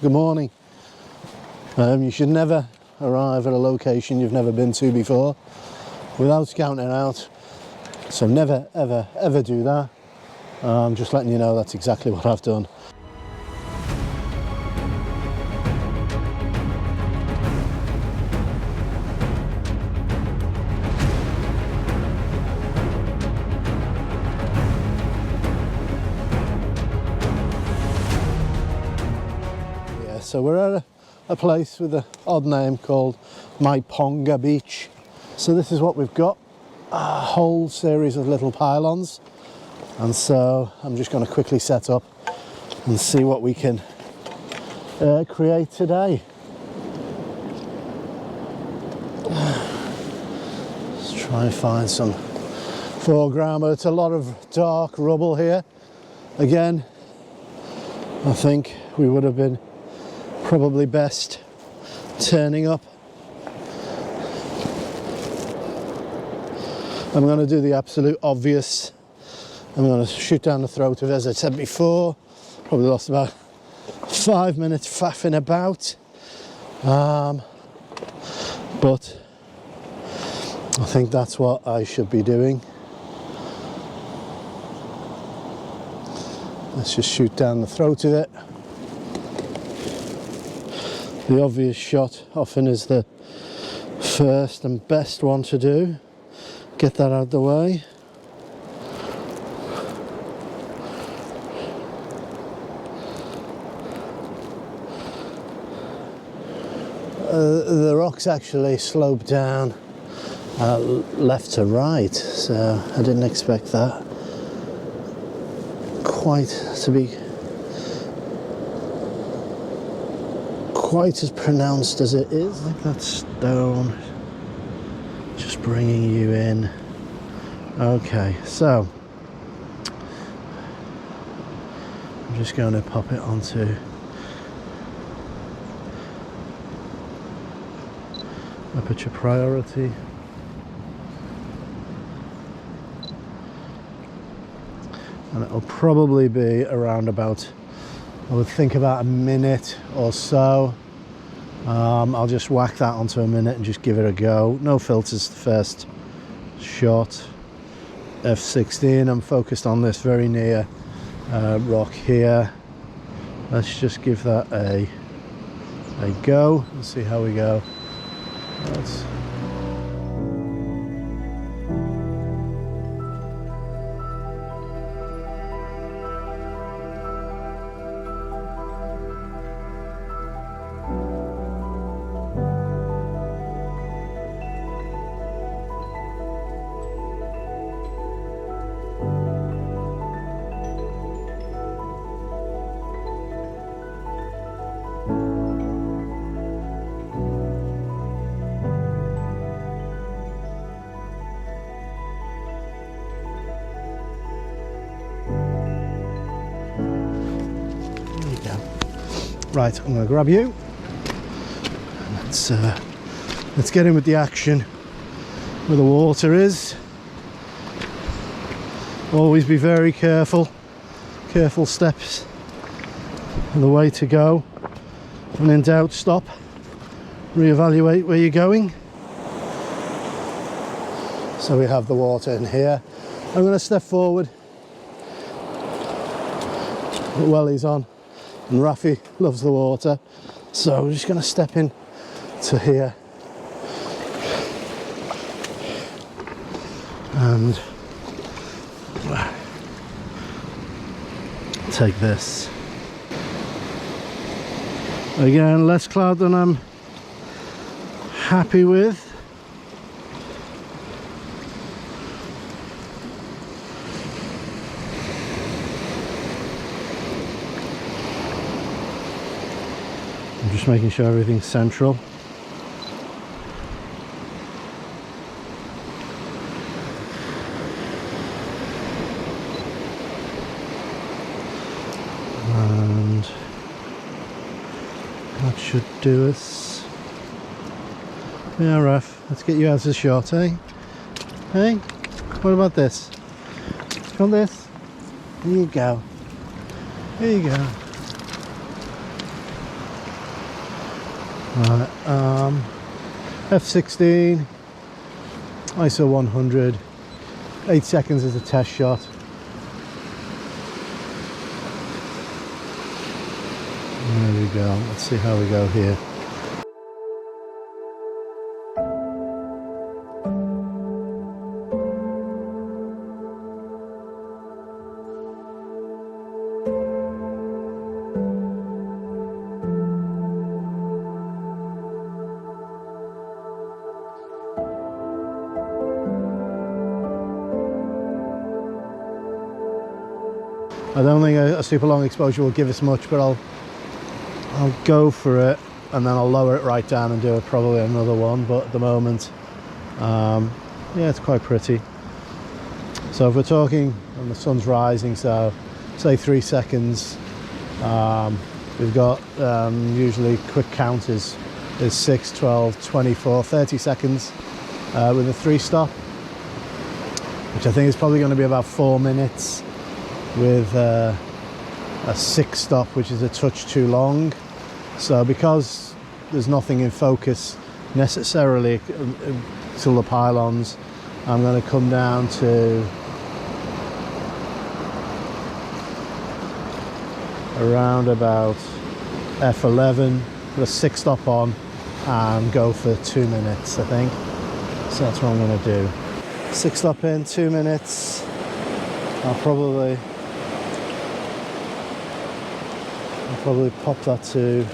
good morning. You should never arrive at a location you've never been to before without scouting it out. So never, ever, ever do that. Just letting you know that's exactly what I've done. So we're at a place with an odd name called Maiponga Beach. So this is what we've got, a whole series of little pylons. And so I'm just going to quickly set up and see what we can create today. Let's try and find some foreground, but it's a lot of dark rubble here. Again, I think we would have been probably best turning up. I'm going to do the absolute obvious. I'm going to shoot down the throat of it, as I said before. Probably lost about 5 minutes faffing about. But I think that's what I should be doing. Let's just shoot down the throat of it. The obvious shot often is the first and best one to do. Get that out of the way. The rocks actually slope down left to right, so I didn't expect that quite to be quite as pronounced as it is. I think that stone just bringing you in. Okay, so I'm just going to pop it onto aperture priority. And it'll probably be around about, I would think, about a minute or so. I'll just whack that onto a minute and just give it a go. No filters the first shot. F16, I'm focused on this very near rock here. Let's just give that a go and see how we go. Right, I'm going to grab you. Let's get in with the action where the water is. Always be very careful. Careful steps are the way to go. When in doubt, stop. Reevaluate where you're going. So we have the water in here. I'm going to step forward. The welly's on. And Rafi loves the water, so we're just going to step in to here and take this. Again, less cloud than I'm happy with. Just making sure everything's central. And that should do us. Yeah, Raf, let's get you out of the shot, eh? Hey, what about this? Want this? Here you go. Here you go. Right, f16, ISO 100, 8 seconds as a test shot. There we go, let's see how we go here. I don't think a super long exposure will give us much, but I'll go for it, and then I'll lower it right down and do probably another one. But at the moment, yeah, it's quite pretty. So if we're talking, and the sun's rising, so say 3 seconds, we've got usually quick count is 6, 12, 24, 30 seconds with a 3-stop, which I think is probably going to be about 4 minutes. With a 6-stop, which is a touch too long. So because there's nothing in focus necessarily till the pylons, I'm going to come down to around about f11, put a 6-stop on and go for 2 minutes, I think. So that's what I'm going to do. 6-stop in, 2 minutes. I'll probably pop that to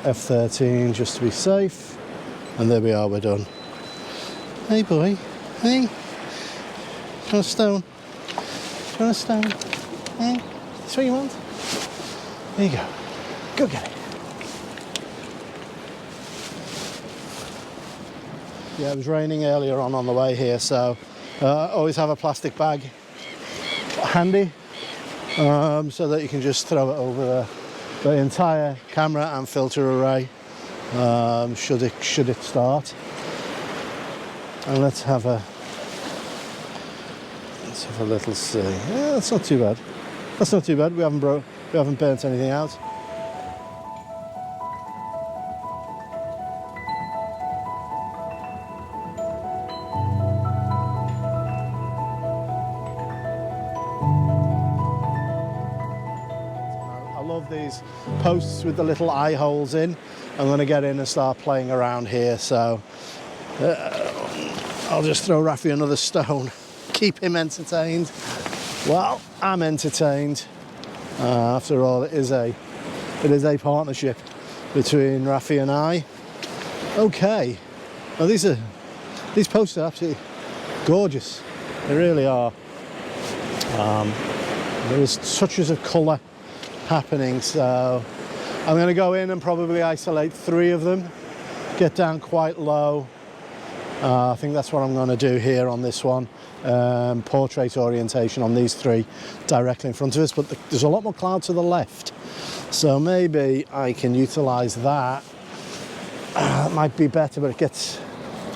f13 just to be safe, and there we are, we're done. Hey boy, hey, do you want a stone? Do you want a stone? Hey, that's what you want? There you go, go get it. Yeah, it was raining earlier on the way here, so always have a plastic bag handy. So that you can just throw it over the entire camera and filter array should it start. And let's have a little see. Yeah, that's not too bad. That's not too bad. We haven't burnt anything out. These posts with the little eye holes in. I'm going to get in and start playing around here, so I'll just throw Rafi another stone, keep him entertained. Well, I'm entertained. After all, it is a partnership between Rafi and I. Okay, well, these posts are absolutely gorgeous. They really are. There's touches of colour happening, so I'm going to go in and probably isolate 3 of them, get down quite low. I think that's what I'm going to do here on this one. Portrait orientation on these 3 directly in front of us, but there's a lot more cloud to the left, so maybe I can utilize that. It might be better, but it gets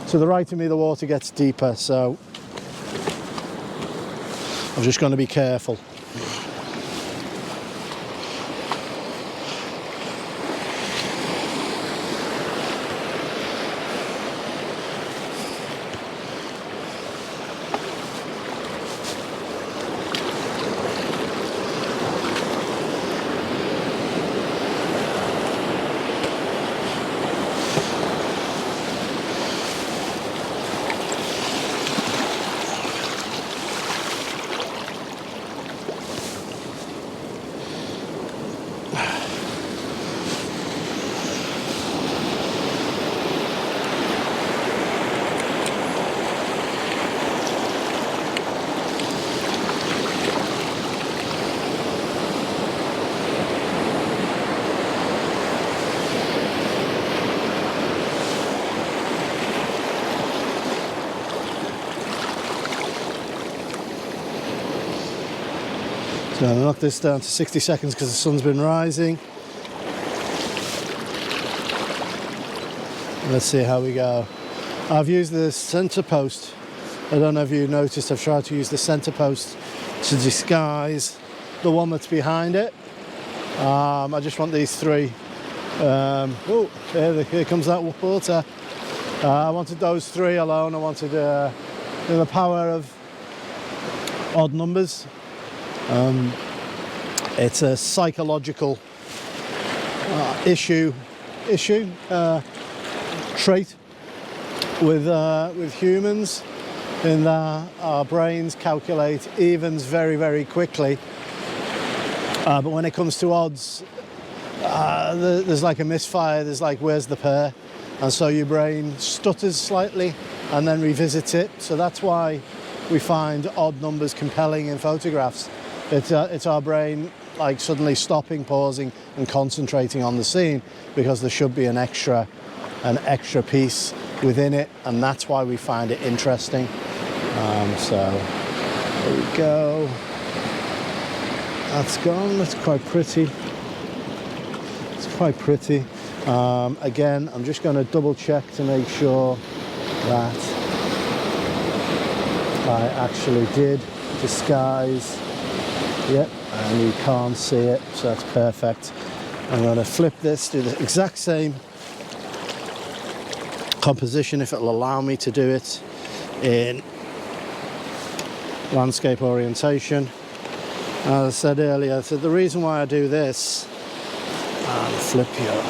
to the right of me, the water gets deeper, so I'm just going to be careful. So I'll knock this down to 60 seconds because the sun's been rising. Let's see how we go. I've used the centre post. I don't know if you noticed, I've tried to use the centre post to disguise the one that's behind it. I just want these 3. Oh, here comes that water. I wanted those 3 alone. I wanted the power of odd numbers. It's a psychological trait with humans, in that our brains calculate evens very, very quickly, but when it comes to odds, there's like a misfire. There's like, where's the pair? And so your brain stutters slightly and then revisits it. So that's why we find odd numbers compelling in photographs. It's our brain like suddenly stopping, pausing and concentrating on the scene, because there should be an extra piece within it, and that's why we find it interesting. So there we go. That's gone. That's quite pretty. It's quite pretty. Again, I'm just going to double check to make sure that I actually did disguise. Yep, and you can't see it, so that's perfect. I'm going to flip this, do the exact same composition if it'll allow me to do it in landscape orientation. As I said earlier, so the reason why I do this, and flip here.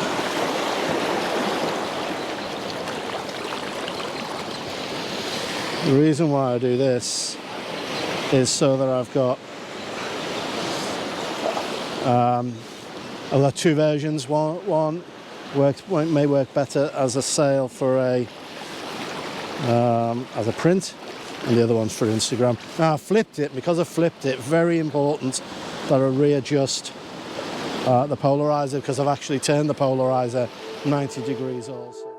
The reason why I do this is so that I've got 2 versions. One may work better as a sale for as a print, and the other one's for Instagram. Now I flipped it. Because I flipped it, very important that I readjust the polarizer, because I've actually turned the polarizer 90 degrees also.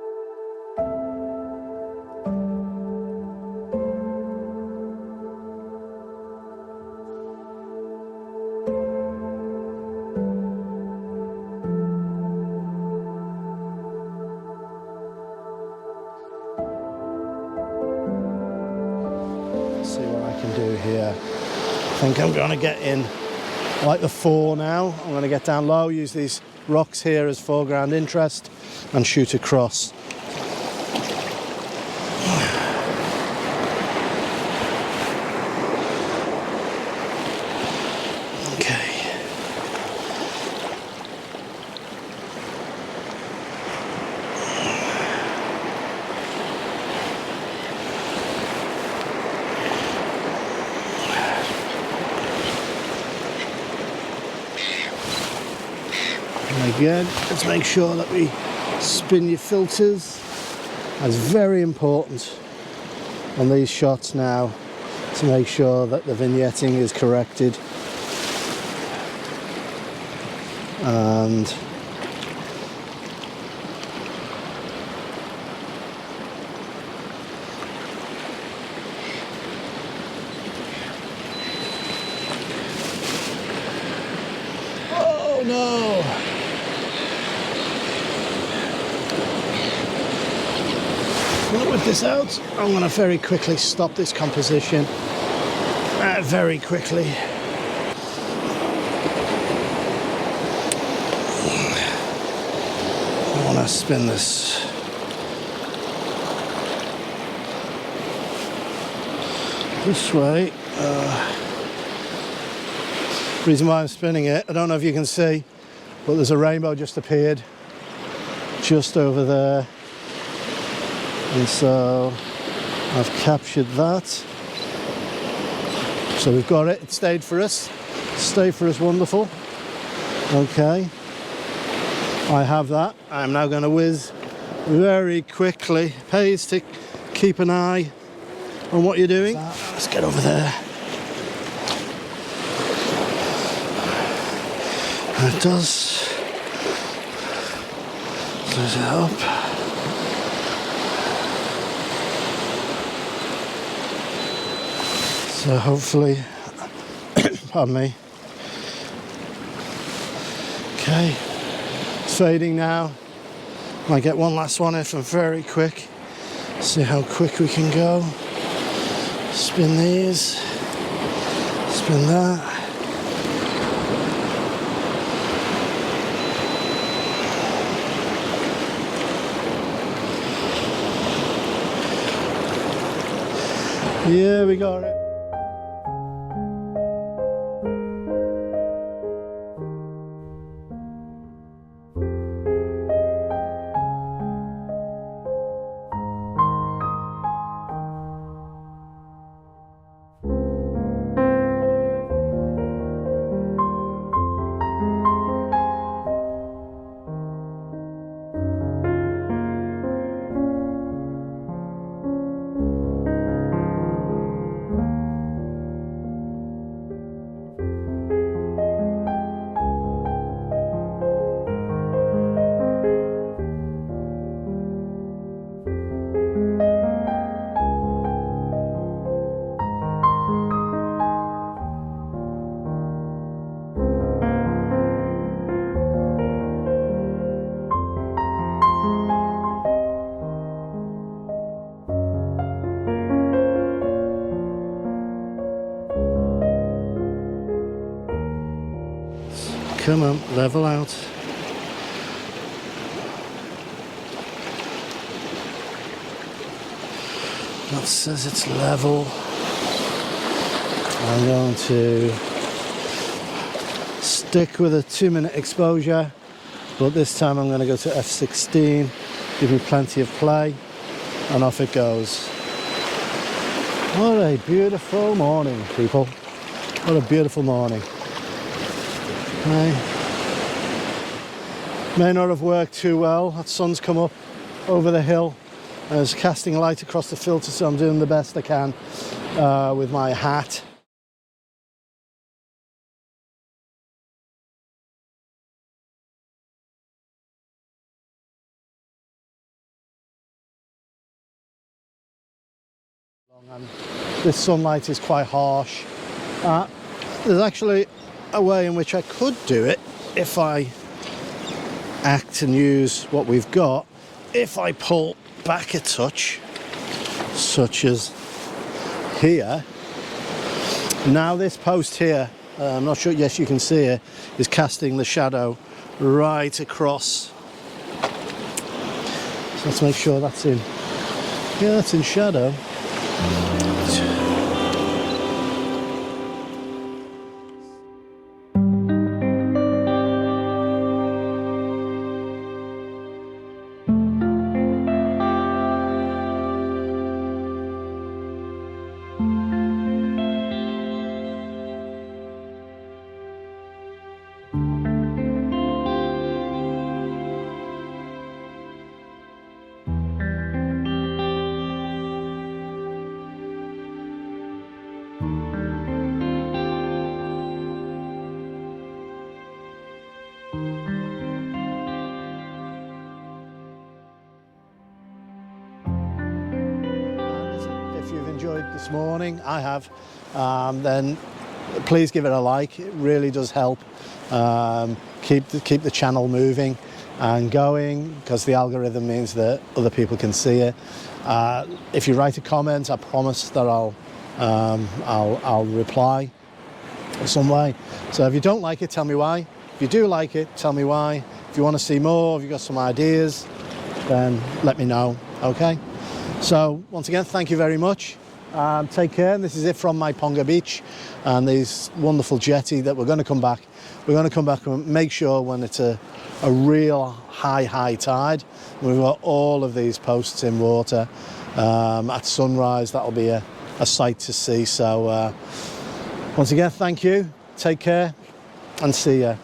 See what I can do here. I think I'm going to get in like the 4 now. I'm going to get down low, use these rocks here as foreground interest, and shoot across. Okay. Again, let's make sure that we spin your filters. That's very important on these shots now, to make sure that the vignetting is corrected. And oh no! With this out, I'm going to very quickly stop this composition. Very quickly. I want to spin this. This way. Reason why I'm spinning it, I don't know if you can see, but there's a rainbow just appeared just over there. And so I've captured that. So we've got it. It stayed for us. Stayed for us, wonderful. Okay. I have that. I'm now going to whiz very quickly. Pays to keep an eye on what you're doing. Let's get over there. And it does. Close it up. So hopefully, pardon me. Okay, it's fading now. Might get one last one if I'm very quick. See how quick we can go. Spin these, spin that. Yeah, we got it. Come on, level out. That says it's level. I'm going to stick with a 2-minute exposure, but this time I'm going to go to f16, give me plenty of play, and off it goes. What a beautiful morning, people. What a beautiful morning. May not have worked too well. That sun's come up over the hill. It's casting light across the filter, so I'm doing the best I can with my hat. And this sunlight is quite harsh. There's actually a way in which I could do it if I act and use what we've got. If I pull back a touch, such as here. Now this post here, I'm not sure, yes you can see it, is casting the shadow right across. So let's make sure that's in. Yeah, that's in shadow. If you've enjoyed this morning, I have, then please give it a like. It really does help keep the channel moving and going, because the algorithm means that other people can see it. If you write a comment, I promise that I'll reply some way. So if you don't like it, tell me why. If you do like it, tell me why. If you want to see more, if you've got some ideas, then let me know. Okay. So once again, thank you very much. Take care. And this is it from my Ponga Beach and this wonderful jetty that we're going to come back. We're going to come back and make sure when it's a real high tide, we've got all of these posts in water. At sunrise, that'll be a sight to see. So once again, thank you. Take care and see ya.